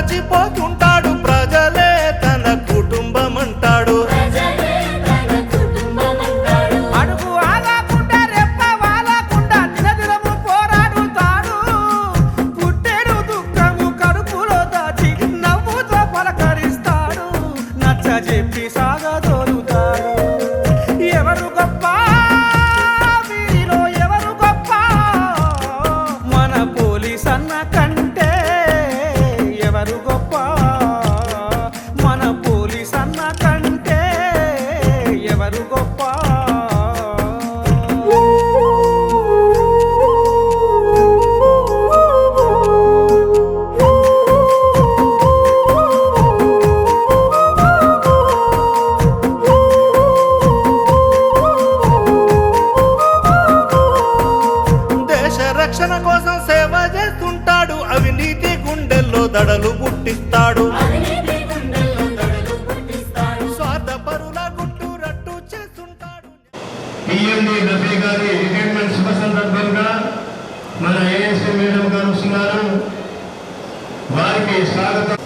మరచిపోతుంటాడు, ప్రజలే తన కుటుంబం అంటాడు. అడుగు ఆగకుండా రెప్ప వాలకుండా దినదినము పోరాడుతాడు. పుట్టెడు దుఃఖము కడుపులో దాచి నవ్వుతో పలకరిస్తాడు. నచ్చ చెప్పి సాగదోలుతాడు. ఎవరు గొప్ప వీరిలో ఎవరు గొప్ప? మన పోలీస్ అన్న కంటే ఎవరు గొప్ప? మన పోలీస్ అన్న కంటే ఎవరు గొప్ప? దేశ రక్షణ కోసం సేవ చేస్తుంటాడు, అవినీతి గుండెల్లో దడలు పుట్టిస్తాడు. స్వార్థపరుల గుట్టు రట్టు చేస్తుంటాడు. టీఎండి రఫీ గారి రిటైర్మెంట్ శుభ సందర్భంగా మన ఏఎస్ఏ మేడం గారు వస్తున్నారు. వారికి స్వాగతం.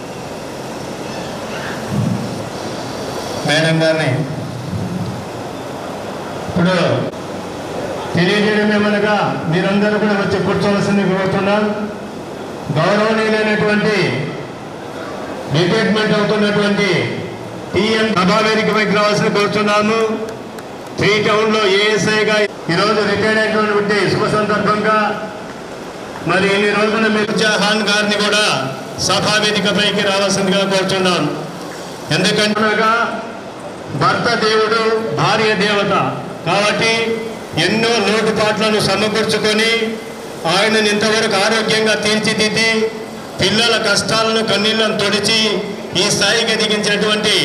మేడం గారిని ఇప్పుడు తెలియజేయడం ఏమనగా మీరందరూ కూడా వచ్చి కూర్చోవలసింది కోరుతున్నాం. గౌరవనీయులైనటువంటి రిటైర్మెంట్ అవుతున్నటువంటి టీఎం సభావేదికపైకి రావాల్సింది కోరుతున్నాము. 3 టౌన్లో ఏఎస్ఐగా ఈరోజు రిటైర్డ్ అయినటువంటి శుభ సందర్భంగా మరి ఇన్ని రోజుల మిర్జాహాన్ గారిని కూడా సభావేదికపైకి రావాల్సిందిగా కోరుతున్నాం. ఎందుకంటే భర్త దేవుడు, భార్య దేవత కాబట్టి ఎన్నో లోటుపాట్లను సమకూర్చుకొని ఆయనను ఇంతవరకు ఆరోగ్యంగా తీర్చిదిద్ది పిల్లల కష్టాలను కన్నీళ్లను తొడిచి ఈ స్థాయికి ఎదిగించినటువంటి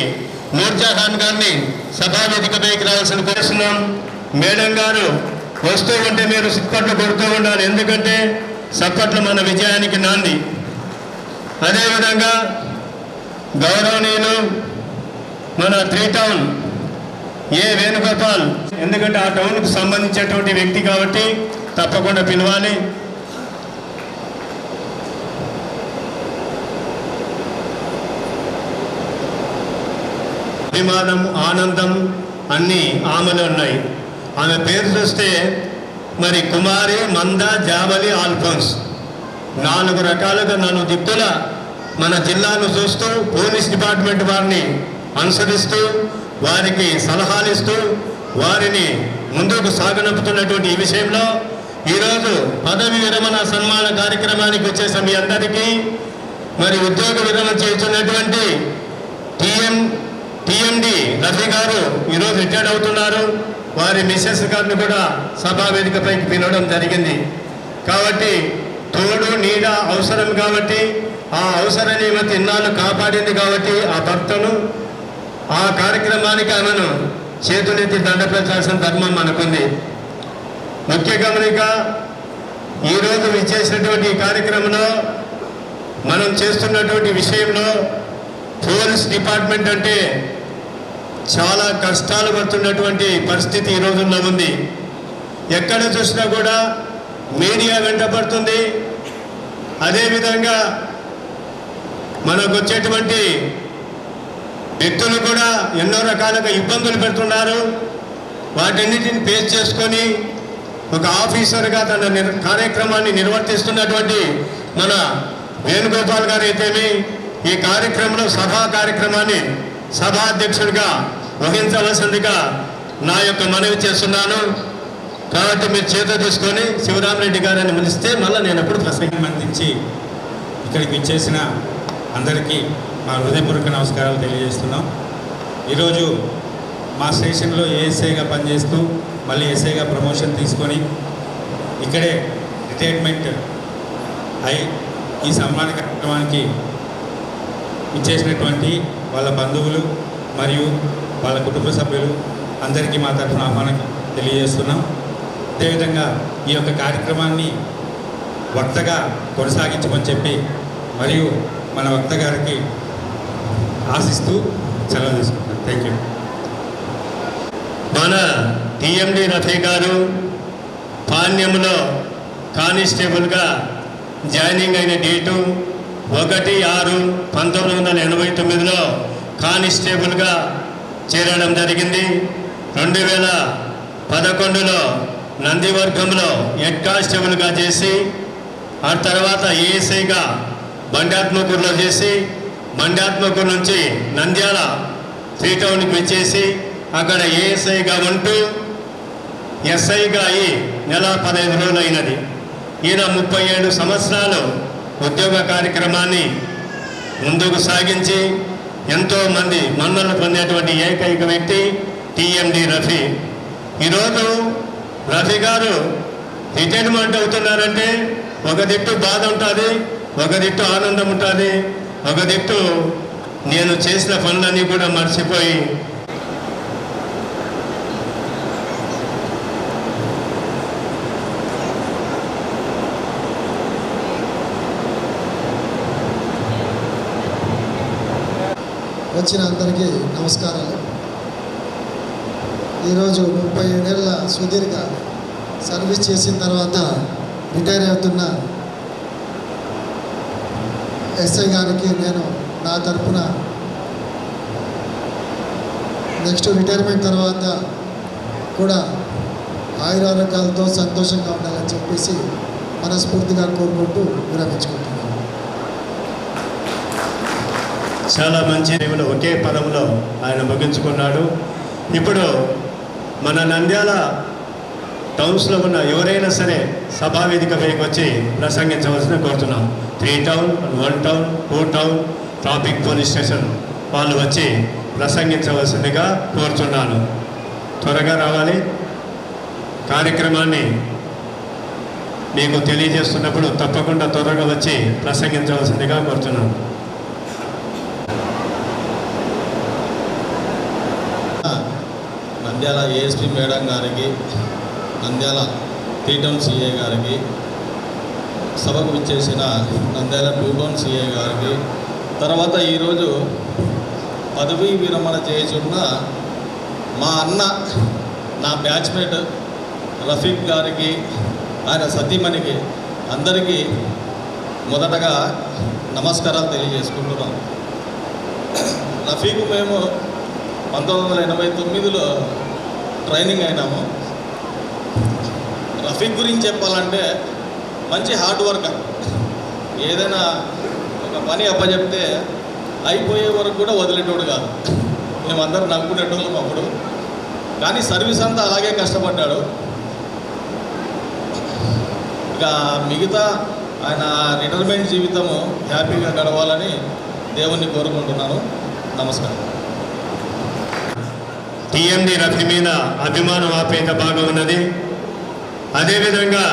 నూర్జహాన్ గారిని సభావేదికపైకి రావాల్సిన కోరుతున్నాం. మేడం గారు వస్తూ ఉంటే మీరు సప్పట్లు కొడుతూ ఉండాలి, ఎందుకంటే సప్పట్లు మన విజయానికి నాంది. అదేవిధంగా గౌరవనీయులు మన 3 టౌన్ ఏ వేణుగోపాల్, ఎందుకంటే ఆ టౌన్కు సంబంధించినటువంటి వ్యక్తి కాబట్టి తప్పకుండా పిలవాలి. అభిమానం, ఆనందం అన్నీ ఆమెలో ఉన్నాయి. ఆమె పేరు చూస్తే మరి కుమారి, మంద, జాబలి, ఆల్ఫోన్స్ 4 రకాలుగా 4 దిక్కుల మన జిల్లాను చూస్తూ పోలీస్ డిపార్ట్మెంట్ వారిని అనుసరిస్తూ వారికి సలహాలు ఇస్తూ వారిని ముందుకు సాగనంపుతున్నటువంటి ఈ విషయంలో ఈరోజు పదవి విరమణ సన్మాన కార్యక్రమానికి వచ్చేసిన మీ అందరికీ మరి ఉద్యోగ విరమణ చేస్తున్నటువంటి టీఎండి రఫీ గారు ఈరోజు రిటైర్డ్ అవుతున్నారు. వారి మిసెస్ గారిని కూడా సభా వేదికపైకి పిలవడం జరిగింది. కాబట్టి తోడు నీడ అవసరం కాబట్టి ఆ అవసర నియమతి ఇన్నాళ్ళు కాపాడింది కాబట్టి ఆ భర్తను ఆ కార్యక్రమానికి ఆమెను చేతులెత్తి దండపెట్టాల్సిన ధర్మం మనకుంది. ముఖ్య గమనిక, ఈరోజు ఇచ్చేసినటువంటి ఈ కార్యక్రమంలో మనం చేస్తున్నటువంటి విషయంలో పోలీస్ డిపార్ట్మెంట్ అంటే చాలా కష్టాలు పడుతున్నటువంటి పరిస్థితి ఈ రోజుల్లో ఉంది. ఎక్కడ చూసినా కూడా మీడియా వెంటపడుతుంది. అదేవిధంగా మనకు వచ్చేటువంటి వ్యక్తులు కూడా ఎన్నో రకాలుగా ఇబ్బందులు పెడుతున్నారు. వాటన్నిటిని ఫేస్ చేసుకొని ఒక ఆఫీసర్గా తన కార్యక్రమాన్ని నిర్వర్తిస్తున్నటువంటి మన వేణుగోపాల్ గారు అయితేమి ఈ కార్యక్రమంలో సభా కార్యక్రమాన్ని సభా అధ్యక్షుడిగా వహించవలసిందిగా నా యొక్క మనవి చేస్తున్నాను. కాబట్టి మీరు చేత తీసుకొని శివరామరెడ్డి గారిని పిలిస్తే మళ్ళీ నేను ఎప్పుడు ప్రసంగం అందించి ఇక్కడికి ఇచ్చేసిన అందరికీ మా హృదయపూర్వక నమస్కారాలు తెలియజేస్తున్నాం. ఈరోజు మా స్టేషన్లో ఏఎస్ఐగా పనిచేస్తూ మళ్ళీ ఎస్ఐగా ప్రమోషన్ తీసుకొని ఇక్కడే రిటైర్మెంట్ అయి ఈ సన్మాన కార్యక్రమానికి ఇచ్చేసినటువంటి వాళ్ళ బంధువులు మరియు వాళ్ళ కుటుంబ సభ్యులు అందరికీ మా తరఫున ఆహ్వానం తెలియజేస్తున్నాం. అదేవిధంగా ఈ యొక్క కార్యక్రమాన్ని వక్తగా కొనసాగించమని చెప్పి మరియు మన వక్త గారికి ఆశిస్తూ సెలవు తీసుకుంటాం. Thank you. మన టీఎండి రఫీ గారు పాణ్యంలో కానిస్టేబుల్గా జాయినింగ్ అయిన డేటు 1/6/1989లో కానిస్టేబుల్గా చేరడం జరిగింది. 2011లో నందివర్గంలో హెడ్ కానిస్టేబుల్గా చేసి ఆ తర్వాత ఏఎస్ఐగా బండాత్మకూరులో చేసి బండాత్మకూరు నుంచి నంద్యాల 3 టౌన్కి వచ్చేసి అక్కడ ఏఎస్ఐగా ఉంటూ ఎస్ఐగా అయి నెల 15 రోజులు అయినది. ఈయన 37 సంవత్సరాలు ఉద్యోగ కార్యక్రమాన్ని ముందుకు సాగించి ఎంతోమంది మన్ననలు పొందేటువంటి ఏకైక వ్యక్తి టిఎండి రఫీ. ఈరోజు రఫీ గారు రిటైర్మెంట్ అవుతున్నారంటే ఒక దిట్టు బాధ ఉంటుంది, ఒక దిట్టు ఆనందం ఉంటుంది, ఒక దిట్టు నేను చేసిన పనులన్నీ కూడా మర్చిపోయి వచ్చిన అందరికీ నమస్కారాలు. ఈరోజు 37 ఏళ్ళ సుదీర్ఘ సర్వీస్ చేసిన తర్వాత రిటైర్ అవుతున్న ఎస్ఐ గారికి నేను నా తరఫున నెక్స్ట్ రిటైర్మెంట్ తర్వాత కూడా ఆయురారోగ్యాలతో సంతోషంగా ఉండాలని చెప్పేసి మనస్ఫూర్తిగా కోరుకుంటూ విరమించుకుంటున్నాను. చాలా మంచి దేవుడు ఒకే పదంలో ఆయన ముగించుకున్నాడు. ఇప్పుడు మన నంద్యాల టౌన్స్లో ఉన్న ఎవరైనా సరే సభావేదిక పైకి వచ్చి ప్రసంగించవలసిన కోరుతున్నాం. 3 town, 1 town, 2 town, traffic police station వాళ్ళు వచ్చి ప్రసంగించవలసిందిగా కోరుతున్నాను. త్వరగా రావాలి. కార్యక్రమాన్ని మీకు తెలియజేస్తున్నప్పుడు తప్పకుండా త్వరగా వచ్చి ప్రసంగించవలసిందిగా కోరుతున్నాను. నంద్యాల ఏఎస్పీ మేడం గారికి, నంద్యాల 3 టౌన్ సిఏ గారికి, సభకు విచ్చేసిన నంద్యాల 2 టౌన్ సిఏ గారికి, తర్వాత ఈరోజు పదవీ విరమణ చేస్తున్న మా అన్న, నా బ్యాచ్మేట్ రఫీక్ గారికి, ఆయన సతీమణికి అందరికీ మొదటగా నమస్కారాలు తెలియజేసుకుంటున్నాం. రఫీక్ మేము 1989లో ట్రైనింగ్ అయినాము. రఫీక్ గురించి చెప్పాలంటే మంచి హార్డ్ వర్కర్. ఏదైనా ఒక పని అప్పచెప్తే అయిపోయే వరకు కూడా వదిలేటోడు కాదు. మేమందరం నవ్వుకునేటోళ్ళం అప్పుడు. కానీ సర్వీస్ అంతా అలాగే కష్టపడ్డాడు. ఇక మిగతా ఆయన రిటైర్మెంట్ జీవితము హ్యాపీగా గడవాలని దేవుణ్ణి కోరుకుంటున్నాను. నమస్కారం. టిఎండి రఫీ మీద అభిమానం ఆపేత బాగా ఉన్నది. అదేవిధంగా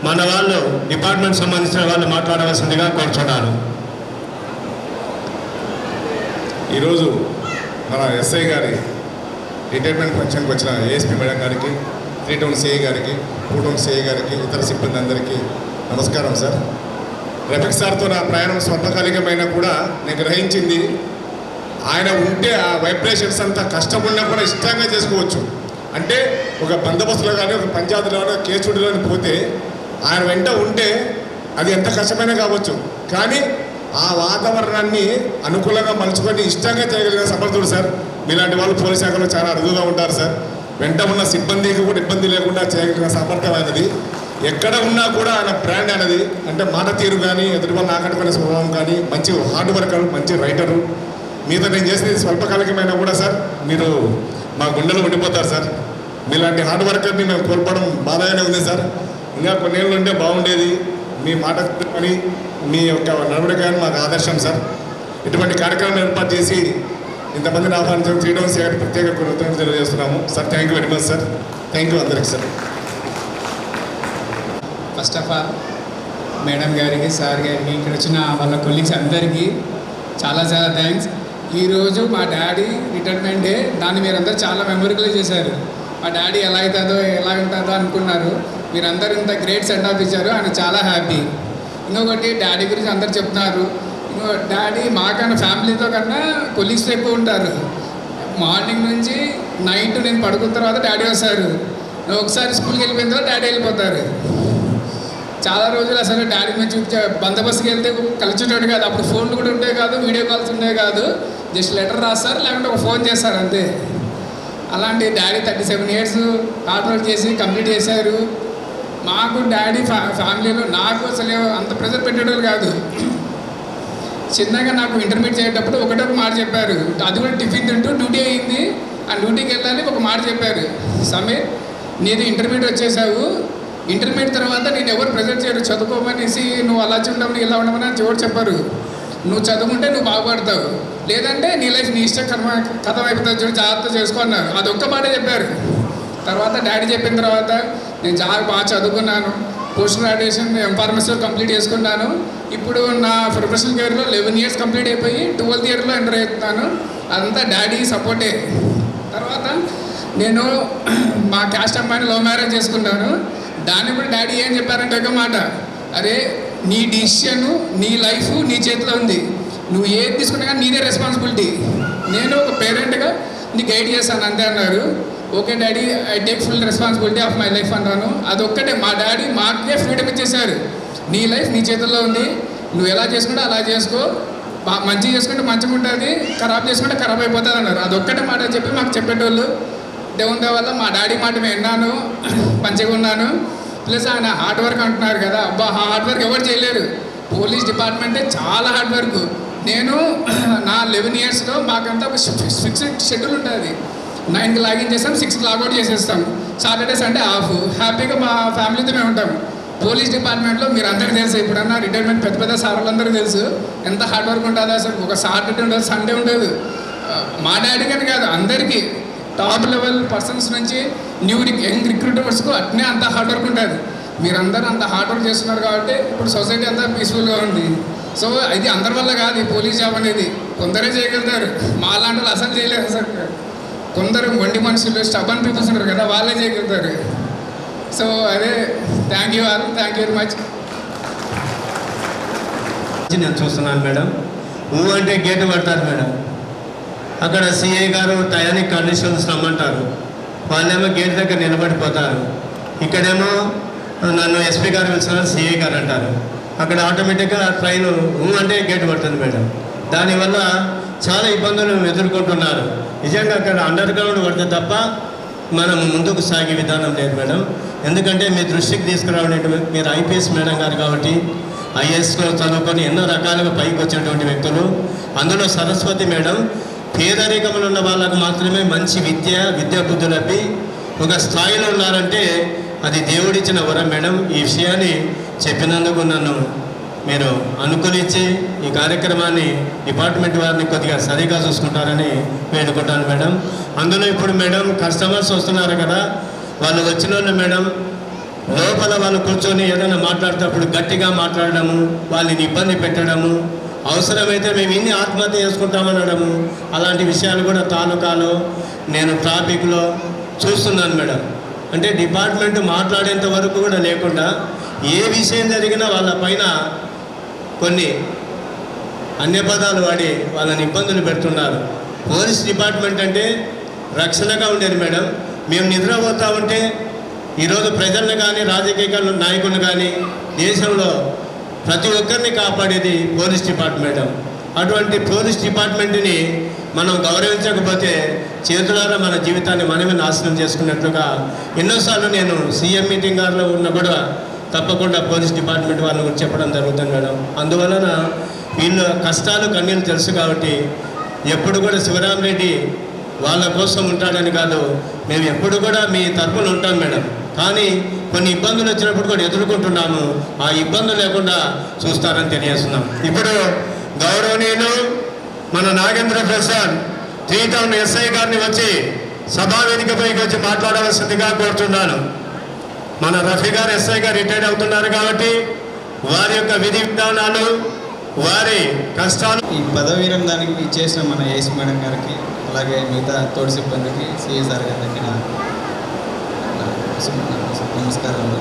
మన వాళ్ళు డిపార్ట్మెంట్ సంబంధించిన వాళ్ళు మాట్లాడవలసిందిగా కోరుచున్నారు. ఈరోజు మన ఎస్ఐ గారి రిటైర్మెంట్ ఫంక్షన్కి వచ్చిన ఏఎస్పీ మేడం గారికి, 3 టౌన్ సిఐ గారికి, 2 టౌన్ సిఐ గారికి, ఇతర సిబ్బంది అందరికీ నమస్కారం సార్. రఫీక్ సార్తో నా ప్రయాణం స్వల్పకాలికమైనా కూడా నేను గ్రహించింది, ఆయన ఉంటే ఆ వైబ్రేషన్స్ అంతా కష్టం ఉన్నా కూడా ఇష్టంగా చేసుకోవచ్చు. అంటే ఒక బందోబస్తులో కానీ, ఒక పంచాయతీలో కానీ, కేసుడిలో పోతే ఆయన వెంట ఉంటే అది ఎంత కష్టమైనా కావచ్చు, కానీ ఆ వాతావరణాన్ని అనుకూలంగా మలుచుకొని ఇష్టంగా చేయగలిగిన సమర్థుడు సార్. మీలాంటి వాళ్ళు పోలీస్ శాఖలో చాలా అరుదుగా ఉంటారు సార్. వెంట ఉన్న సిబ్బందికి కూడా ఇబ్బంది లేకుండా చేయగలిగిన సామర్థ్యమైనది. ఎక్కడ ఉన్నా కూడా ఆయన బ్రాండ్ అనేది, అంటే మాట తీరు కానీ, ఎదుటి వాళ్ళు ఆకట్టుకునే స్వభావం కానీ, మంచి హార్డ్ వర్కర్, మంచి రైటరు. మీతో నేను చేసేది స్వల్పకాలికమైనా కూడా సార్ మీరు మా గుండెలో ఉండిపోతారు సార్. మీలాంటి హార్డ్ వర్కర్ని మేము కోల్పోవడం బాధగానే ఉంది సార్. ఇంకా కొన్నేళ్ళు ఉంటే బాగుండేది. మీ మాట కానీ మీ యొక్క నడవడిక కానీ మాకు ఆదర్శం సార్. ఇటువంటి కార్యక్రమం ఏర్పాటు చేసి ఇంతమందిని ఆహ్వానించడం 3 టౌన్ సిఐ ప్రత్యేక కృతజ్ఞతలు తెలియజేస్తున్నాము sir. Thank you very much sir. Thank you అందరికీ sir. First of all madam గారికి, సార్ గారికి, ఇక్కడ వచ్చిన వాళ్ళ కొలీగ్స్ అందరికీ చాలా చాలా థ్యాంక్స్. ఈరోజు మా డాడీ రిటైర్మెంట్ డే. దాన్ని మీరందరూ చాలా మెమొరబుల్ చేశారు. మా డాడీ ఎలా అవుతుందో ఎలా ఉంటుందో అనుకున్నారు. మీరందరూ ఇంత గ్రేట్ సెండ్ ఆఫ్ ఇచ్చారు. ఆయన చాలా హ్యాపీ. ఇంకొకటి డాడీ గురించి అందరు చెప్తున్నారు. ఇంకో డాడీ మాకన్నా ఫ్యామిలీతో కన్నా కొలీగ్స్తో ఎక్కువ ఉంటారు. మార్నింగ్ నుంచి నైట్ నేను పడుకున్న తర్వాత డాడీ వస్తారు. ఒకసారి స్కూల్కి వెళ్ళిపోయిన తర్వాత డాడీ వెళ్ళిపోతారు. చాలా రోజులు అసలు డాడీ నుంచి బందోబస్తుకి వెళ్తే కలిసేటోడు కాదు. అప్పుడు ఫోన్లు కూడా ఉండేవి కాదు, వీడియో కాల్స్ ఉండేవి కాదు. జస్ట్ లెటర్ రాస్తారు, లేకుంటే ఒక ఫోన్ చేస్తారు అంతే. అలాంటి డాడీ 37 ఇయర్స్ హార్డ్ వర్క్ చేసి కంప్లీట్ చేశారు. మాకు డాడీ ఫ్యామిలీలో నాకు అసలు అంత ప్రెజర్ పెట్టేటోళ్ళు కాదు. చిన్నగా నాకు ఇంటర్మీడియట్ చేసేటప్పుడు ఒకటే ఒక మాట చెప్పారు. అది కూడా టిఫిన్ తింటూ డ్యూటీ అయింది, ఆ డ్యూటీకి వెళ్ళాలి. ఒక మాట చెప్పారు, సమీర్ నీది ఇంటర్మీడియట్ వచ్చేసావు, ఇంటర్మీడియట్ తర్వాత నేను ఎవరు ప్రెజర్ చేయరు, చదువుకోమనేసి నువ్వు అలా ఉండమని ఇలా ఉండమని ఎవరు చెప్పారు. నువ్వు చదువుకుంటే నువ్వు బాగుపడతావు, లేదంటే నీ లైఫ్ నీ ఇష్టం కథం అయిపోతుంది, చూడు జాగ్రత్త చేసుకున్నారు. అది ఒక్క మాట చెప్పారు. తర్వాత డాడీ చెప్పిన తర్వాత నేను బాగా చదువుకున్నాను. పోస్ట్ గ్రాడ్యుయేషన్ ఎంఫార్మసీలో కంప్లీట్ చేసుకున్నాను. ఇప్పుడు నా ప్రొఫెషనల్ కెరీర్లో 11 ఇయర్స్ కంప్లీట్ అయిపోయి 12th ఇయర్లో ఎంటర్ అవుతున్నాను. అదంతా డాడీ సపోర్టే. తర్వాత నేను మా క్యాస్ట్ అమ్మాయిని లవ్ మ్యారేజ్ చేసుకున్నాను. దాన్ని కూడా డాడీ ఏం చెప్పారంటే ఒక మాట, అరే నీ డిసిషన్ నీ లైఫ్ నీ చేతిలో ఉంది, నువ్వు ఏది తీసుకున్నా కానీ నీదే రెస్పాన్సిబిలిటీ, నేను ఒక పేరెంట్గా నీ గైడ్ చేస్తాను అంతే అన్నారు. Okay daddy, I take full responsibility of my life అన్నాను. అదొక్కటే మా డాడీ మాకే ఫ్రీడమ్ ఇచ్చేసారు. నీ లైఫ్ నీ చేతుల్లో ఉంది, నువ్వు ఎలా చేసుకుంటే అలా చేసుకో, మంచిగా చేసుకుంటే మంచిగా ఉంటుంది, ఖరాబ్ చేసుకుంటే ఖరాబ్ అయిపోతుంది అన్నారు. అదొక్కటే మాట చెప్పి మాకు చెప్పేటోళ్ళు. దేవుని వల్ల మా డాడీ మాట విన్నాను, మంచిగా ఉన్నాను. ప్లస్ ఆయన హార్డ్ వర్క్ అంటున్నారు కదా, అబ్బా హార్డ్ వర్క్ ఎవరు చేయలేరు. పోలీస్ డిపార్ట్మెంటే చాలా హార్డ్ వర్క్. నేను నా 11 ఇయర్స్లో మాకంతా ఒక ఫిక్స్డ్ షెడ్యూల్ ఉంటుంది. 9కి లాగిన్ చేస్తాం, 6కి లాగౌట్ చేసేస్తాం. Saturday Sunday off. హ్యాపీగా మా ఫ్యామిలీతో మేము ఉంటాం. పోలీస్ డిపార్ట్మెంట్లో మీరు అందరికీ తెలుసు, ఇప్పుడన్నా రిటైర్మెంట్ పెద్ద పెద్ద సార్లందరికీ తెలుసు ఎంత హార్డ్ వర్క్ ఉంటుందో. అసలు ఒక సాటర్డే ఉండదు, సండే ఉండదు. మా డాడీ కానీ కాదు, అందరికీ టాప్ లెవెల్ పర్సన్స్ నుంచి న్యూ యంగ్ రిక్రూటర్స్కు అట్నే అంత హార్డ్ వర్క్ ఉంటుంది. మీరందరూ అంత హార్డ్ వర్క్ చేస్తున్నారు కాబట్టి ఇప్పుడు సొసైటీ అంతా పీస్ఫుల్గా ఉంది. సో ఇది అందరి వల్ల కాదు, ఈ పోలీస్ జాబ్ అనేది కొందరే చేయగలుగుతారు. మా లాంటి వాళ్ళు అసలు చేయలేరు. అసలు కొందరు మొండి మనుషులు స్టబన్ పీపుల్స్ ఉంటారు కదా, వాళ్ళే చేయగలుగుతారు. సో అదే thank you all, thank you very much. నేను చూస్తున్నాను మేడం, అంటే గేటు పడతారు మేడం. అక్కడ సిఐ గారు టయానిక్ కండిషన్స్ రమ్మంటారు, వాళ్ళేమో గేట్ దగ్గర నిలబడిపోతారు. ఇక్కడేమో నన్ను ఎస్పీ గారు పిలిచినారు, సిఐ గారు అంటారు. అక్కడ ఆటోమేటిక్గా ట్రైన్ అంటే గేటు పడుతుంది మేడం. దానివల్ల చాలా ఇబ్బందులు ఎదుర్కొంటున్నారు. నిజంగా అక్కడ అండర్ గ్రౌండ్ పడితే తప్ప మనం ముందుకు సాగే విధానం లేదు మేడం. ఎందుకంటే మీ దృష్టికి తీసుకురావడం, మీరు ఐపీఎస్ మేడం గారు కాబట్టి ఐఏఎస్లో చదువుకొని ఎన్నో రకాలుగా పైకి వచ్చినటువంటి వ్యక్తులు. అందులో సరస్వతి మేడం పేదరికంలో ఉన్న వాళ్ళకు మాత్రమే మంచి విద్యా బుద్ధులు అప్పి ఒక స్థాయిలో ఉన్నారంటే అది దేవుడిచ్చిన వరం మేడం. ఈ విషయాన్ని చెప్పినందుకు నన్ను మీరు అనుకూలించి ఈ కార్యక్రమాన్ని డిపార్ట్మెంట్ వారిని కొద్దిగా సరిగా చూసుకుంటారని వేడుకుంటాను మేడం. అందులో ఇప్పుడు మేడం కస్టమర్స్ వస్తున్నారు కదా, వాళ్ళు వచ్చిన వాళ్ళు మేడం లోపల వాళ్ళు కూర్చొని ఏదైనా మాట్లాడేటప్పుడు గట్టిగా మాట్లాడడము, వాళ్ళని ఇబ్బంది పెట్టడము, అవసరమైతే మేము ఇన్ని ఆత్మహత్య చేసుకుంటామనడము, అలాంటి విషయాలు కూడా తాలూకాలో నేను ట్రాఫిక్లో చూస్తున్నాను మేడం. అంటే డిపార్ట్మెంట్ మాట్లాడేంత వరకు కూడా లేకుండా ఏ విషయం జరిగినా వాళ్ళ పైన కొన్ని అన్యపదాలు వాడి వాళ్ళని ఇబ్బందులు పెడుతున్నారు. పోలీస్ డిపార్ట్మెంట్ అంటే రక్షణగా ఉండేది మేడం. మేము నిద్రపోతూ ఉంటే ఈరోజు ప్రజలను కానీ రాజకీయ నాయకులను కానీ దేశంలో ప్రతి ఒక్కరిని కాపాడేది పోలీస్ డిపార్ట్మెంట్. అటువంటి పోలీస్ డిపార్ట్మెంట్ని మనం గౌరవించకపోతే చేతులారా మన జీవితాన్ని మనమే నాశనం చేసుకున్నట్లుగా ఎన్నోసార్లు నేను సీఎం మీటింగ్ గారిలో ఉన్న కూడా తప్పకుండా పోలీస్ డిపార్ట్మెంట్ వాళ్ళ గురించి చెప్పడం జరుగుతుంది మేడం. అందువలన వీళ్ళ కష్టాలు కన్నీళ్ళు తెలుసు కాబట్టి ఎప్పుడు కూడా శివరామరెడ్డి వాళ్ళ కోసం ఉంటాడని కాదు, మేము ఎప్పుడు కూడా మీ తరపున ఉంటాం మేడం. కానీ కొన్ని ఇబ్బందులు వచ్చినప్పుడు కూడా ఎదుర్కొంటున్నాము. ఆ ఇబ్బందులు లేకుండా చూస్తారని తెలియజేస్తున్నాం. ఇప్పుడు గౌరవనీయులు మన నాగేంద్ర ప్రసాద్ 3 టౌన్ ఎస్ఐ గారిని వచ్చి సభా వేదికపైకి వచ్చి మాట్లాడవలసిందిగా కోరుతున్నాను. మన రఫీ గారు ఎస్ఐ గారు రిటైర్ అవుతున్నారు కాబట్టి వారి యొక్క విధి విధానాలు, వారి కష్టాలు. ఈ పదవి విరమణానికి ఇచ్చేసిన మన ఏసీ మేడం గారికి, అలాగే మిగతా తోటి సిబ్బందికి, సిఎస్ఆర్ గారికి నా నమస్కారాలు.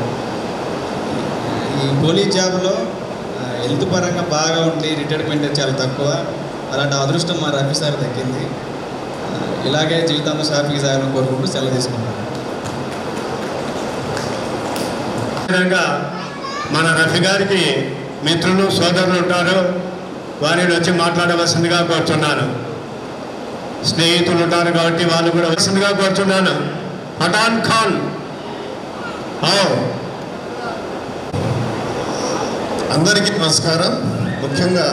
ఈ పోలీస్ జాబ్లో హెల్త్ పరంగా బాగా ఉండి రిటైర్మెంట్ చాలా తక్కువ. అలాంటి అదృష్టం మా రఫీ సార్ దక్కింది. ఇలాగే జీవితంలో సాఫీ సార్ని కోరుకుంటూ సెలవు తీసుకుంటాను. మన రఫీ గారికి మిత్రులు సోదరులు ఉంటారు, వారిని వచ్చి మాట్లాడవలసిందిగా కోరుచున్నాను. స్నేహితులు ఉంటారు కాబట్టి వాళ్ళు కూడా వలసిందిగా కోరుచున్నాను. పఠాన్ ఖాన్ అందరికీ నమస్కారం. ముఖ్యంగా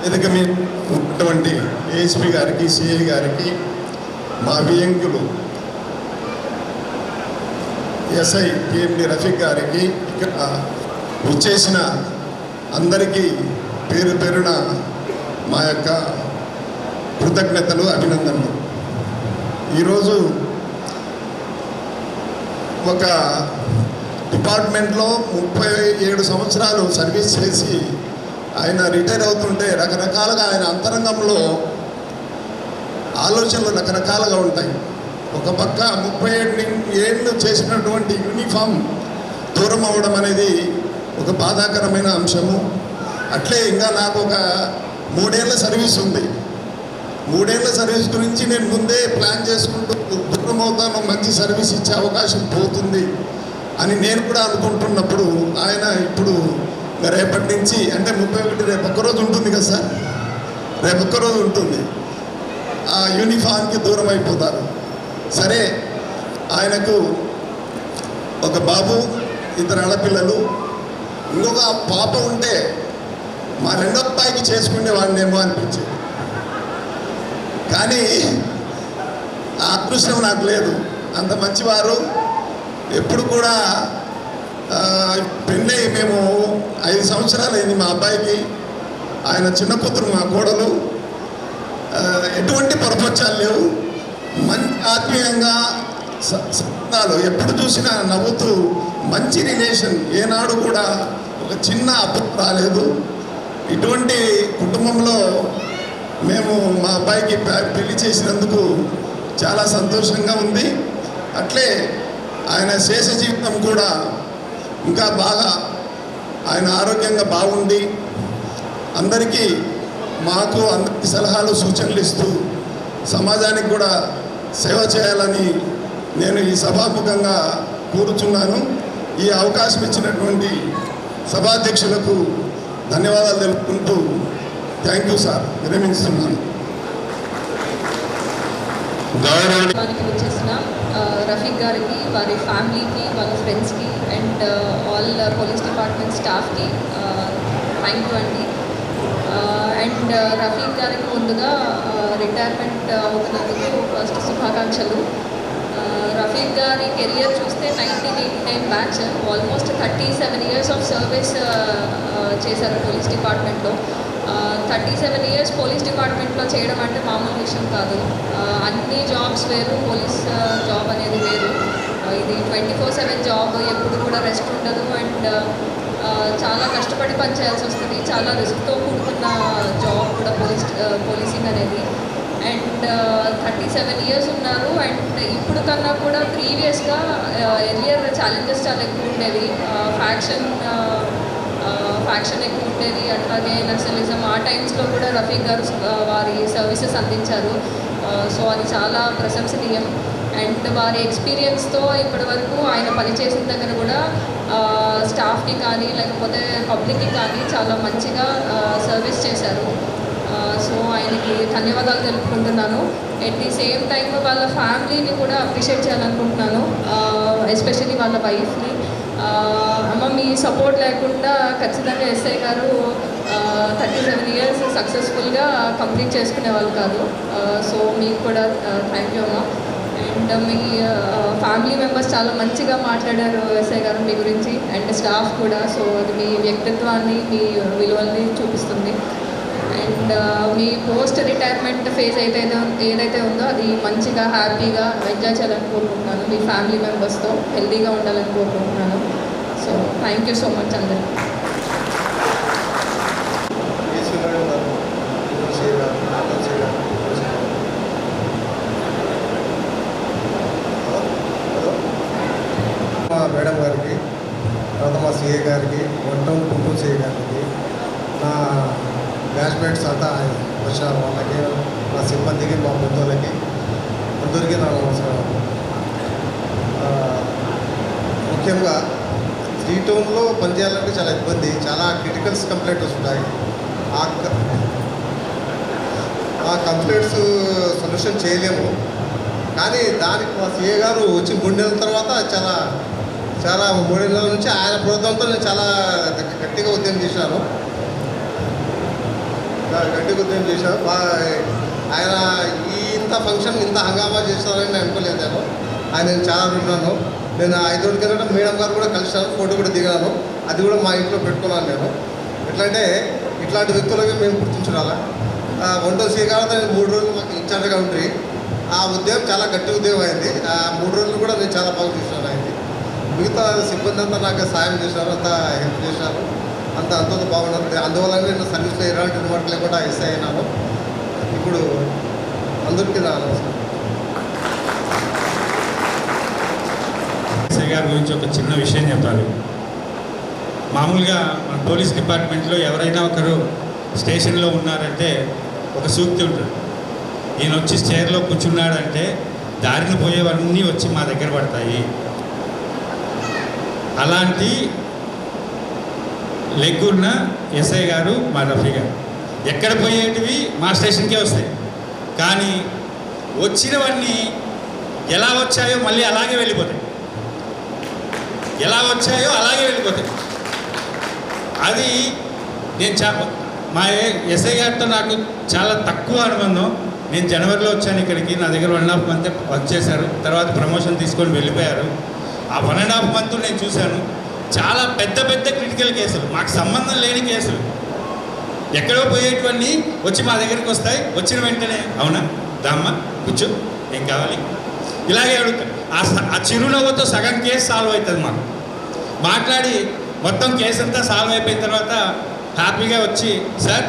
ఎదుక మీద ఉన్నటువంటి ఏఎస్పీ గారికి, సిఐ గారికి, మా వియంకులు ఎస్ఐ పిఎండి రఫీక్ గారికి, ఇక్కడ వచ్చేసిన అందరికీ పేరు పేరున మా యొక్క కృతజ్ఞతలు, అభినందనలు. ఈరోజు ఒక డిపార్ట్మెంట్లో 37 సంవత్సరాలు సర్వీస్ చేసి ఆయన రిటైర్ అవుతుంటే రకరకాలుగా ఆయన అంతరంగంలో ఆలోచనలు రకరకాలుగా ఉంటాయి. ఒక పక్క 37 ఏళ్ళు చేసినటువంటి యూనిఫామ్ దూరం అవ్వడం అనేది ఒక బాధాకరమైన అంశము. అట్లే ఇంకా నాకు ఒక 3 ఏళ్ళ సర్వీస్ ఉంది. 3 ఏళ్ళ సర్వీస్ గురించి నేను ముందే ప్లాన్ చేసుకుంటూ దూరం అవుతాను, మంచి సర్వీస్ ఇచ్చే అవకాశం పోతుంది అని నేను కూడా అనుకుంటున్నప్పుడు ఆయన ఇప్పుడు రేపటి నుంచి అంటే 31 రేపు ఒక్కరోజు ఉంటుంది కదా సార్, రేపు ఒక్కరోజు ఉంటుంది, ఆ యూనిఫామ్కి దూరం అయిపోతారు. సరే, ఆయనకు ఒక బాబు, 2 ఆడపిల్లలు, ఇంకొక పాప ఉంటే మా రెండో అబ్బాయికి చేసుకునేవాడినేమో అనిపించేది. కానీ ఆ అదృష్టం నాకు లేదు. అంత మంచివారు. ఎప్పుడు కూడా పెళ్ళి మేము 5 సంవత్సరాలు అయింది మా అబ్బాయికి. ఆయన చిన్న కూతురు మా కోడలు. ఎటువంటి పొరపచ్చాలు లేవు. మంచి ఆత్మీయంగా సంబంధాలు, ఎప్పుడు చూసినా నవ్వుతూ మంచి రిలేషన్. ఏనాడు కూడా ఒక చిన్న అప్పు రాలేదు. ఇటువంటి కుటుంబంలో మేము మా అబ్బాయికి పెళ్లి చేసినందుకు చాలా సంతోషంగా ఉంది. అట్లే ఆయన శేష జీవితం కూడా ఇంకా బాగా ఆయన ఆరోగ్యంగా బాగుండి అందరికీ మాకు అందరికీ సలహాలు సూచనలు ఇస్తూ సమాజానికి కూడా సేవ చేయాలని నేను ఈ సభాముఖంగా కోరుచున్నాను. ఈ అవకాశం ఇచ్చినటువంటి సభాధ్యక్షులకు ధన్యవాదాలు తెలుపుకుంటూ థ్యాంక్ యూ సార్, విరమిస్తున్నాను. వచ్చేసిన రఫీక్ గారికి, వారి ఫ్యామిలీకి, వాళ్ళ ఫ్రెండ్స్కి అండ్ ఆల్ పోలీస్ డిపార్ట్మెంట్ స్టాఫ్కి థ్యాంక్ యూ అండి. అండ్ రఫీక్ గారికి ముందుగా రిటైర్మెంట్ అవుతున్నందుకు ఫస్ట్ శుభాకాంక్షలు. రఫీక్ గారి కెరియర్ చూస్తే 1989 batch, almost 37 years of service చేశారు పోలీస్ డిపార్ట్మెంట్లో. 37 years పోలీస్ డిపార్ట్మెంట్లో చేయడం అంటే మామూలు విషయం కాదు. అన్ని జాబ్స్ వేరు, పోలీస్ జాబ్ అనేది వేరు. ఇది 24/7 జాబ్, ఎప్పుడు కూడా రెస్ట్ ఉండదు. అండ్ చాలా కష్టపడి పనిచేయాల్సి వస్తుంది. చాలా రిస్క్తో కూడుకున్న జాబ్ కూడా పోలీసింగ్ అనేది. అండ్ 37 years ఉన్నారు. అండ్ ఇప్పుడు కన్నా కూడా ప్రీవియస్గా ఎర్లియర్ ఛాలెంజెస్ చాలా ఎక్కువ ఉండేవి. ఫ్యాక్షన్ ఎక్కువ ఉండేది. అట్లాగే నక్సలిజం, ఆ టైమ్స్లో కూడా రఫీక్ గారు వారి సర్వీసెస్ అందించారు. సో అది చాలా ప్రశంసనీయం. అండ్ వారి ఎక్స్పీరియన్స్తో ఇప్పటి వరకు ఆయన పనిచేసిన దగ్గర కూడా స్టాఫ్కి కానీ లేకపోతే పబ్లిక్కి కానీ చాలా మంచిగా సర్వీస్ చేశారు. సో ఆయనకి ధన్యవాదాలు తెలుపుకుంటున్నాను. ఎట్ ది సేమ్ టైం వాళ్ళ ఫ్యామిలీని కూడా అప్రిషియేట్ చేయాలనుకుంటున్నాను, ఎస్పెషల్లీ వాళ్ళ వైఫ్ని. అమ్మ, మీ సపోర్ట్ లేకుండా ఖచ్చితంగా ఎస్ఐ గారు 37 years సక్సెస్ఫుల్గా కంప్లీట్ చేసుకునే వాళ్ళు కాదు. సో మీకు కూడా థ్యాంక్ యూ అమ్మ. అండ్ మీ ఫ్యామిలీ మెంబర్స్ చాలా మంచిగా మాట్లాడారు ఎస్ఐ గారు మీ గురించి, అండ్ స్టాఫ్ కూడా. సో అది మీ వ్యక్తిత్వాన్ని, మీ విలువల్ని చూపిస్తుంది. And me post retirement phase ఏదైతే ఉందో అది మంచిగా హ్యాపీగా ఎంజాయ్ చేయాలని కోరుకుంటున్నాను. మీ ఫ్యామిలీ మెంబర్స్తో హెల్తీగా ఉండాలని కోరుకుంటున్నాను. So thank you so much అందరికీ. మేడం గారికి, తర్వాత మా సిఏ గారికి, మొత్తం గుంటూరు సిఏ గారికి, నా బ్యాచ్మేట్స్ అంతా వచ్చిన వాళ్ళకి, నా సిబ్బందికి, మా బృందాలకి అందరికీ నా నమస్కారం. ముఖ్యంగా జీటోన్లో పనిచేయాలంటే చాలా ఇబ్బంది, చాలా క్రిటికల్స్ కంప్లైంట్స్ వస్తుంటాయి. ఆ కంప్లైంట్స్ సొల్యూషన్ చేయలేము. కానీ దానికి మా సిఏ గారు వచ్చి 3 నెలల తర్వాత చాలా 3 నెలల నుంచి ఆయన ప్రోత్సాహంతో నేను చాలా గట్టిగా ఉద్యమం చేశాను. ఆయన ఇంత ఫంక్షన్ ఇంత హంగామా చేస్తారని నేను అనుకోలేదు. నేను చాలా విన్నాను. నేను 5 రోజుల కిందట మేడం గారు కూడా కలిసాను, ఫోటో కూడా దిగాను. అది కూడా మా ఇంట్లో పెట్టుకున్నాను నేను. ఎట్లంటే ఇట్లాంటి వ్యక్తులకి మేము గుర్తించాలా. వంటో సీ కాబట్టి 3 రోజులు మాకు ఇన్ఛార్జ్గా ఉండి ఆ ఉద్యోగం చాలా గట్టి ఉద్యోగం అయింది. ఆ 3 రోజులు కూడా నేను చాలా బాగా చూసాను అయింది. మిగతా సిబ్బంది అంతా నాకు సాయం చేశారు, అంతా హెల్ప్ చేశారు, అంత బాగున్నది. అందువల్ల నేను సర్వీస్లో ఎలాంటి వర్క్ లేకుండా ఎస్ఐ అయినాను. ఇప్పుడు అందరికీ నా నమస్కారం. ఎస్ఐ గారి గురించి ఒక చిన్న విషయం చెప్పాలి. మామూలుగా మన పోలీస్ డిపార్ట్మెంట్లో ఎవరైనా ఒకరు స్టేషన్లో ఉన్నారంటే ఒక సూక్తి ఉంటుంది. ఈయన వచ్చి చైర్లో కూర్చున్నాడంటే దారిని పోయేవన్నీ వచ్చి మా దగ్గర పడతాయి. అలాంటి లెగ్గున్న ఎస్ఐ గారు మా రఫీ గారు. ఎక్కడ పోయేటివి మా స్టేషన్కే వస్తాయి, కానీ వచ్చినవన్నీ ఎలా వచ్చాయో మళ్ళీ అలాగే వెళ్ళిపోతాయి. అది నేను మా ఎస్ఐ గారితో నాకు చాలా తక్కువ అనుబంధం. నేను జనవరిలో వచ్చాను ఇక్కడికి. నా దగ్గర 1.5 మంత్ వర్క్ చేశారు. తర్వాత ప్రమోషన్ తీసుకొని వెళ్ళిపోయారు. ఆ 1.5 మంత్ నేను చూశాను. చాలా పెద్ద క్రిటికల్ కేసులు, మాకు సంబంధం లేని కేసులు, ఎక్కడో పోయేటివన్నీ వచ్చి మా దగ్గరికి వస్తాయి. వచ్చిన వెంటనే అవునా దామ్మ కూర్చో, ఏం కావాలి, ఇలాగే అడుగుతాయి. ఆ చిరునవ్వుతో సగం కేసు సాల్వ్ అవుతుంది. మాకు మాట్లాడి మొత్తం కేసు అంతా సాల్వ్ అయిపోయిన తర్వాత హ్యాపీగా వచ్చి సార్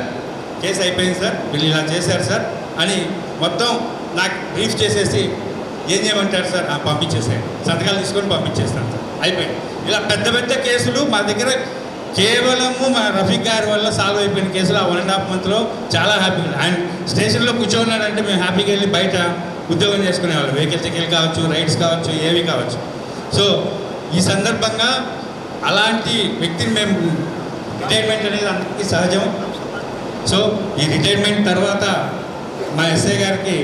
కేసు అయిపోయింది సార్, వీళ్ళు ఇలా చేశారు సార్ అని మొత్తం నాకు బ్రీఫ్ చేసేసి ఏం చేయమంటారు సార్, పంపించేసాను, సంతకాలు తీసుకొని పంపించేస్తాను సార్, అయిపోయింది. ఇలా పెద్ద కేసులు మా దగ్గర కేవలము మన రఫీక్ గారి వల్ల సాల్వ్ అయిపోయిన కేసులు ఆ 1.5 మంత్లో చాలా హ్యాపీగా. ఆయన స్టేషన్లో కూర్చోన్నాడంటే మేము హ్యాపీగా వెళ్ళి బయట ఉద్యోగం చేసుకునేవాళ్ళం. వెహికల్ చెకిల్ కావచ్చు, రైడ్స్ కావచ్చు, ఏవి కావచ్చు. సో ఈ సందర్భంగా అలాంటి వ్యక్తిని మేము రిటైర్మెంట్ అనేది అందరికీ సహజం. సో ఈ రిటైర్మెంట్ తర్వాత మా ఎస్ఐ గారికి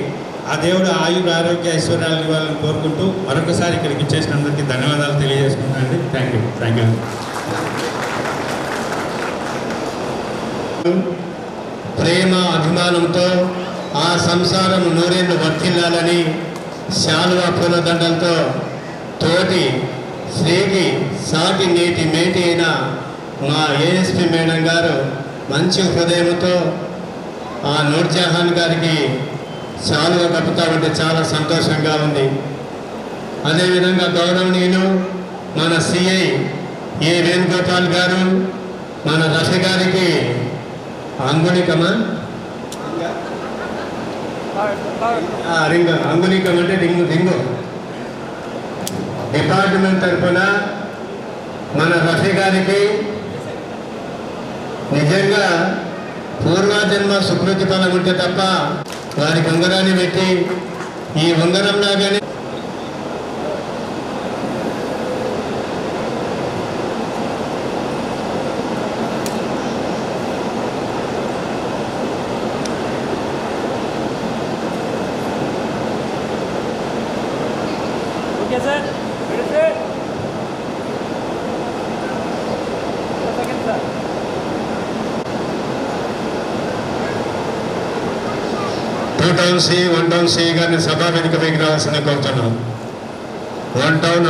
ఆ దేవుడు ఆయుర ఆరోగ్య ఐశ్వర్యాలు ఇవ్వాలని కోరుకుంటూ మరొకసారి ఇక్కడికి ఇచ్చేసిన అందరికీ ధన్యవాదాలు తెలియజేసుకుంటానండి. Thank you. ప్రేమ అభిమానంతో ఆ సంసారం నూరేళ్ళు వర్తిల్లాలని శాలువా పూలదండలతో తోటి స్త్రీకి సాటి నీటి మేటి అయిన మా ఏఎస్పీ మేడం గారు మంచి హృదయంతో ఆ నూర్జహాన్ గారికి శాలువా కప్పుతామంటే చాలా సంతోషంగా ఉంది. అదేవిధంగా గౌరవనీయులు మన సిఐ ఏ వేణుగోపాల్ గారు మన రఫీ గారికి అంగుళికమా అంగుళికం అంటే రింగు డిపార్ట్మెంట్ తరఫున మన రఫీ గారికి నిజంగా పూర్వజన్మ సుకృతి ఫలం ఉంటే తప్ప వారికి ఉంగరాన్ని పెట్టి ఈ ఉంగరం లాగానే okay sir, town C 1 town C గారిని సభా వేదికపైకి రావాల్సిందే కోరుతున్నాం. 1 టౌన్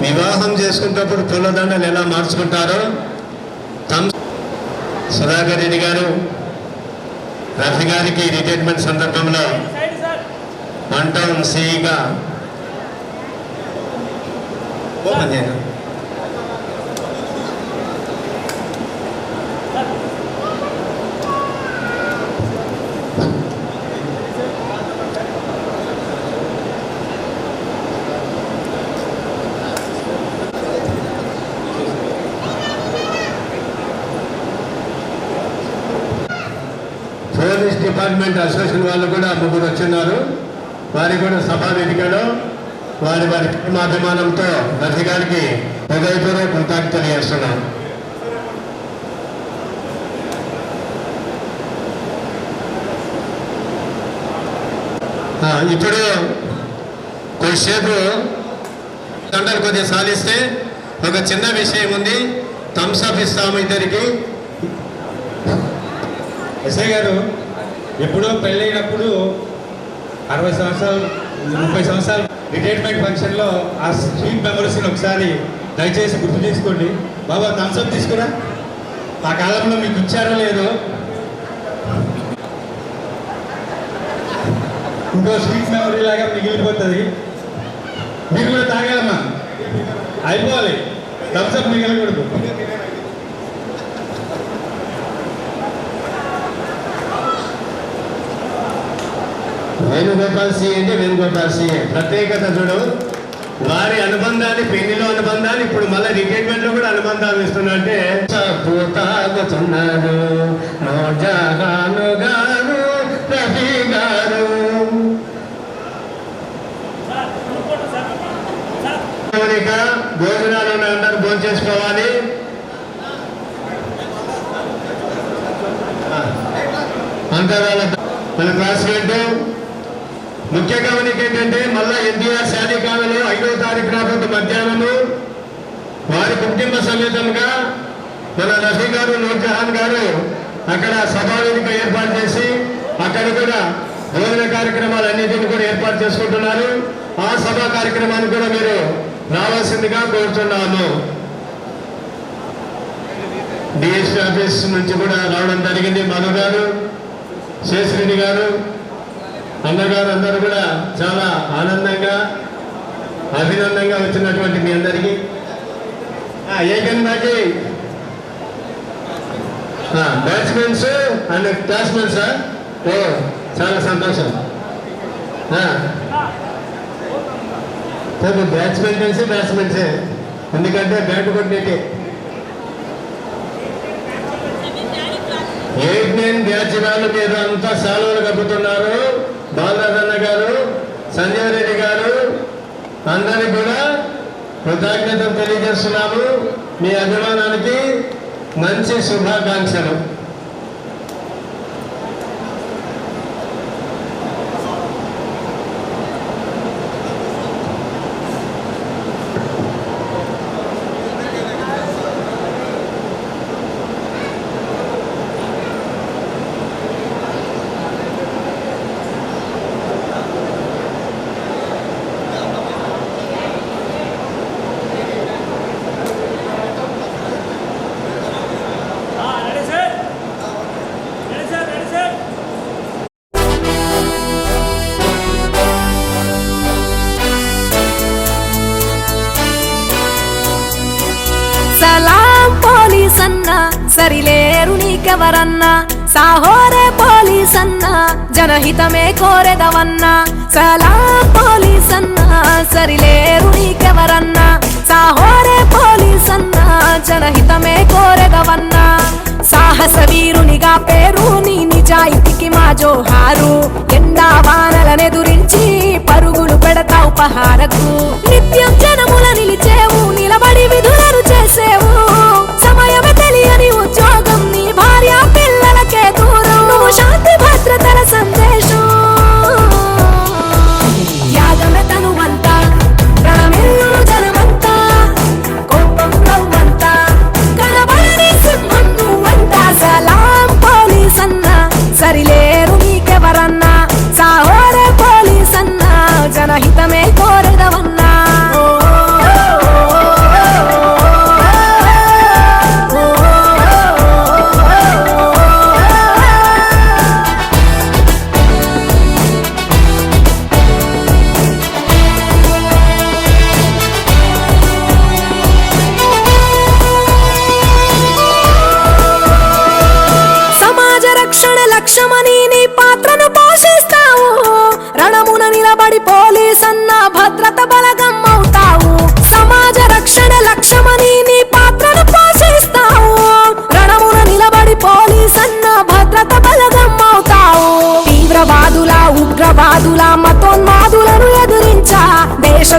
వివాహం చేసుకున్నప్పుడు పూలదండలు ఎలా మార్చుకుంటారో సుధాకర్ రెడ్డి గారు రఫీ గారికి రిటైర్మెంట్ సందర్భంలో 1 టౌన్ సిగా ఓపెన్ చేయడం. పోలీస్ డిపార్ట్మెంట్ అసోసియేషన్ వాళ్ళు కూడా 3 వచ్చిన్నారు. వారికి కూడా సభా వేదికలో వారి వారి ప్రేమాభిమానంతో రఫీ గారికి హృదయపూర్వక కృతజ్ఞతలు చేస్తున్నాం. ఇప్పుడు కొద్దిసేపు గంటలు కొద్దిగా సాధిస్తే ఒక చిన్న విషయం ఉంది. థమ్స్అప్ ఇస్తాము ఇద్దరికి. ఎస్ఐ గారు ఎప్పుడో పెళ్ళైనప్పుడు 60 సంవత్సరాలు 30 సంవత్సరాలు రిటైర్మెంట్ ఫంక్షన్లో ఆ స్వీట్ మెమరీస్ని ఒకసారి దయచేసి గుర్తు చేసుకోండి. బాబా థమ్స్అప్ తీసుకురా. ఆ కాలంలో మీకు ఇచ్చారో లేదో ఇంకో స్వీట్ మెమరీ లాగా మిగిలిపోతుంది. మీరు కూడా తాగాలమ్మా, అయిపోవాలి. థమ్స్అప్ మిగలకూడదు. వేణుగోపాల్ సి అంటే వేణుగోపాల్ సి ప్రత్యేకత చూడు. వారి అనుబంధాన్ని పెళ్లిలో అనుబంధాన్ని ఇప్పుడు మళ్ళీ రిటైర్మెంట్ లో కూడా అనుబంధాలు ఇస్తున్నట్టే తాగుతున్నారు నోజాను గారు రఫీ గారు. భోజనాలు అందరూ భోజనం చేసుకోవాలి. అంతా మన క్లాస్మేట్. ముఖ్య గమనిక ఏంటంటే మళ్ళా ఎన్టీఆర్ శాలికాలలో 5వ తారీఖు రాబోతు మధ్యాహ్నము వారి కుటుంబ సమేతంగా మన రఫీ గారు నూర్జహాన్ గారు అక్కడ సభావేదిక ఏర్పాటు చేసి అక్కడ కూడా భోజన కార్యక్రమాలన్నింటినీ కూడా ఏర్పాటు చేసుకుంటున్నారు. ఆ సభా కార్యక్రమాన్ని కూడా మీరు రావాల్సిందిగా కోరుతున్నాము. డిఎస్పీ ఆఫీస్ నుంచి కూడా రావడం జరిగింది. మధు గారు, శేషరెడ్డి గారు, అన్నగారు అందరూ కూడా చాలా ఆనందంగా అభినందంగా వచ్చినటువంటి మీ అందరికీ ఏకన్ బాజీ బ్యాట్స్మెన్స్ అండ్ క్లాస్మెన్స్. ఓ చాలా సంతోషం. బ్యాట్స్మెన్సే ఎందుకంటే బ్యాట్ కొట్టినట్టే 8-9 బ్యాచ్ వాళ్ళు మీరు అంతా సెలవులు కప్పుతున్నారు. బాలరాజన్న గారు, సంజయ్ రెడ్డి గారు అందరికి కూడా కృతజ్ఞతలు తెలియజేస్తున్నాము. మీ అభిమానానికి మంచి శుభాకాంక్షలు. సరిలేరు నీకెవరన్నా సాహోరే పోలీస్ అన్నా జనహితమే కోరెదవన్నా. సలాం పోలీస్ అన్నా సరిలేరు నీకెవరన్నా సాహోరే పోలీస్ అన్నా జనహితమే కోరెదవన్నా. సాహస వీరునిగా పేరు నీ నిజాయితీకి మా జోహారు. ఎండా వానలనెదురించి పరుగులు పెడతావు పహారకు. నిత్యం జనముల నిలిచేవు నిలబడి విధులను చేసేవు. సమయమే తెలియని ఉద్యోగం నీ భార్య పిల్లలకే దూరం. నువ్వు శాంతి భద్రతల సందేశం. త్యాగమే తనువంతా ప్రాణమిల్లు జనమంతా కోపం నవ్వంతా కనబడని సింహం నువ్వంతా. సలాం పోలీస్ అన్నా సరిలేరు నీకెవరన్నా సాహోరే పోలీస్ అన్నా జనహితమే కోరెదవన్నా. లక్ష్యమని నీ పాత్రను పోషిస్తావు. రణమున నిలబడి పోలీస్ అన్న భద్రత బలగం అవుతావు. సమాజ రక్షణ లక్ష్యమని నీ పాత్రను పోషిస్తావు. రణమున నిలబడి పోలీస్ అన్న భద్రత బలగం అవుతావు. తీవ్రవాదుల ఉగ్రవాదుల మతోన్మాదులను ఎదురించా దేశ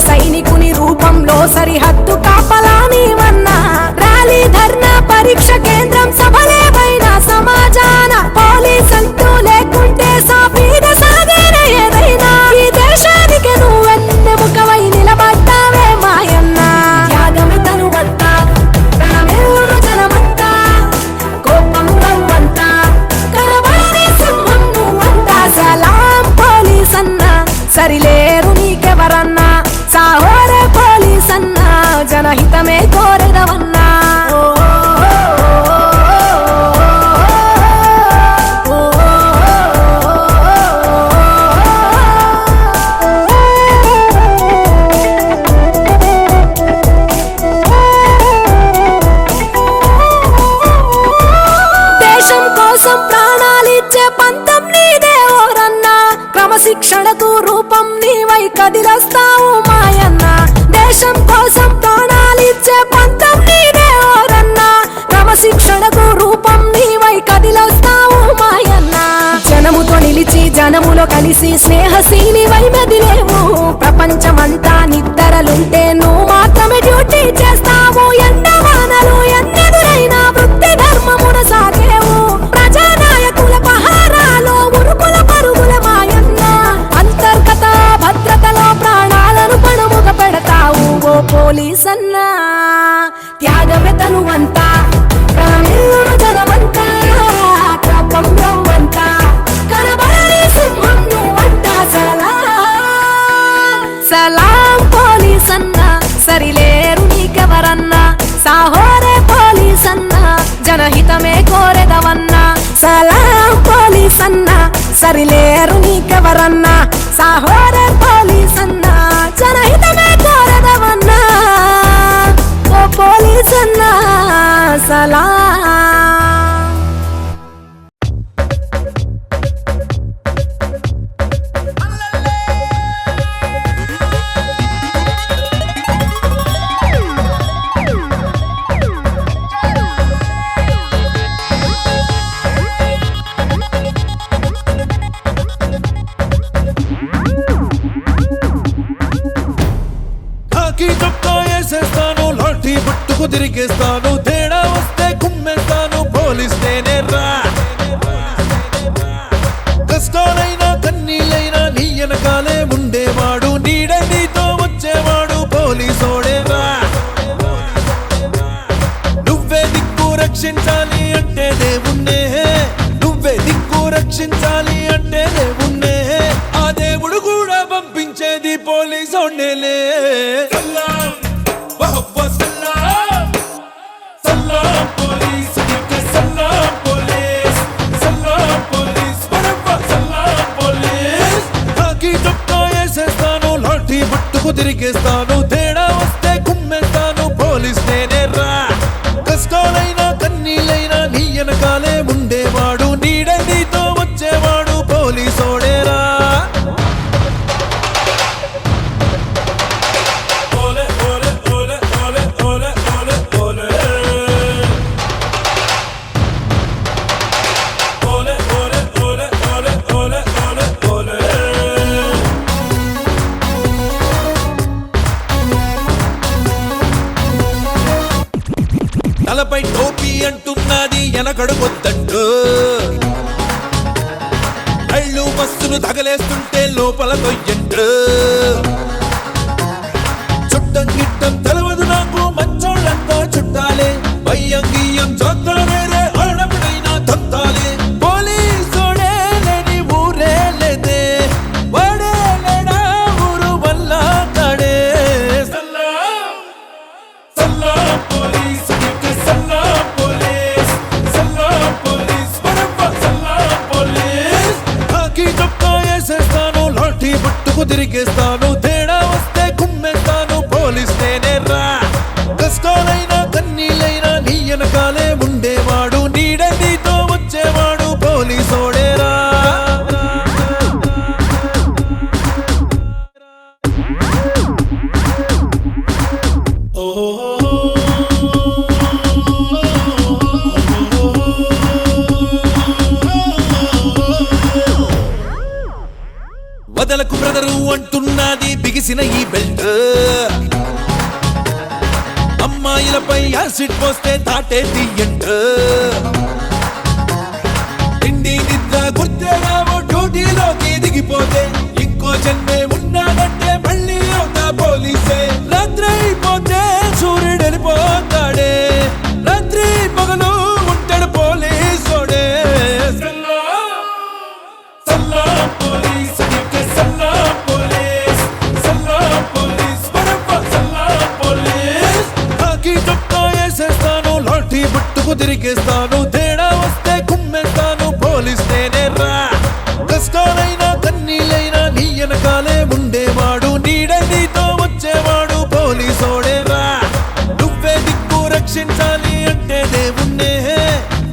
నిలిచి జనములో కలిసి స్నేహశీలి వైమెదిలేవు. ప్రపంచమంతా నిద్రలుంటే నువ్వు మాత్రమే డ్యూటీ చేస్తావు. ఎండవానలు ఎన్నెదురైనా వృత్తి ధర్మమున సాగేవు. ప్రజానాయకుల పహారాలో ఉరుకుల పరుగుల మాయన్న. అంతర్గత భద్రతలో ప్రాణాలను పణముగ పెడతావు ఓ పోలీసన్నా. త్యాగమెతనువంతా ప్రాణులను జనమంతా ప్రపంచమంతా కనబడని సింహం నువ్వంటా. సలాం పోలీసన్నా, సరిలేరు నీకెవరన్నా. సాహోరే పోలీసన్నా, జనహితమే కోరెదవన్నా. సలాం పోలీసన్నా, సరిలేరు నీకెవరన్నా. సాహోరే పోలీసన్నా, జనహితమే కోరెదవన్నా. ఓ పోలీసన్నా సలాం. వేసేస్తాను, లాఠీ పట్టుకు తిరిగేస్తాను. తేడా వస్తే కుమ్మేస్తాను, పోలీస్ నేనే రా. కష్టాలైనా కన్నీళ్ళైనా నీ వెనకాలే ఉండేవాడు. నీడే నీతో వచ్చేవాడు, పోలీసోడే రా. నువ్వే దిక్కు రక్షించాలి అంటే దేవుణ్ణే, నువ్వే దిక్కు రక్షించాలి అంటే దేవుణ్ణే. ఆ దేవుడు కూడా పంపించేది పోలీసోడేలే. తిరిగేస్తాను, తేడా వస్తే కుమ్మేస్తాను, పోలీస్ నేనే రా. కష్టాలైనా కన్నీళ్ళైనా నీ వెనకాలే ఉండేవాడు. నీడే నీతో వచ్చేవాడు, పోలీసోడేరా. తలపై టోపీ అంటున్నది వెనకడుకొద్దంటూ. కళ్ళు బస్సులు తగలేస్తుంటే లోపల కొయ్యంటూ. చుట్టం గిట్టం తెలవదు నాకు, మంచోళ్ళంతా చుట్టాలే. భయం గియ్యం చోత్తలు వేరే, ఆడపిడైనా తంతాలే. పోలీసోడే లేని ఊరే లేదే, వాడే లేడా ఊరు వల్ల కాడే. పట్టుకు తిరిగేస్తాను, తేడా వస్తే కుమ్మేస్తాను, పోలీస్ నేనే రా. కష్టాలైనా కన్నీళ్ళైనా నీ వెనకాలే ఉండేవాడు. నీడే నీతో వచ్చేవాడు, పోలీసోడేరా. వదలకు బ్రదరు అంటున్నది బిగిసిన ఈ బెల్ట్. అమ్మాయిలపై యాసిడ్ పోస్తే తాటే తీయంట. తిండి నిద్ర గుర్తేరావో డ్యూటీలోకి దిగిపోతే, ఇంకో జన్మే ఉన్నాడంటే మళ్ళీ అవుతా పోలీసే. రాత్రి అయిపోతే సూర్యుడు వెళ్ళిపోతాడే, రాత్రి పగలు ఉంటాడు పోలీసోడే. పట్టుకు తిరిగేస్తాను, తేడా వస్తే కుమ్మేస్తాను, పోలీస్ నేనే రా. కష్టాలైనా కన్నీళ్ళైనా నీ వెనకాలే ఉండేవాడు. నీడే నీతో వచ్చేవాడు, పోలీసోడే రా. నువ్వే దిక్కు రక్షించాలి అంటే దేవుణ్ణే,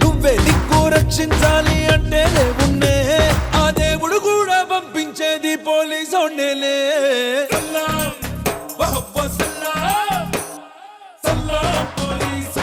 నువ్వే దిక్కు రక్షించాలి అంటే దేవుణ్ణే. ఆ దేవుడు కూడా పంపించేది పోలీసోడేలే. సలాం పోలీస్.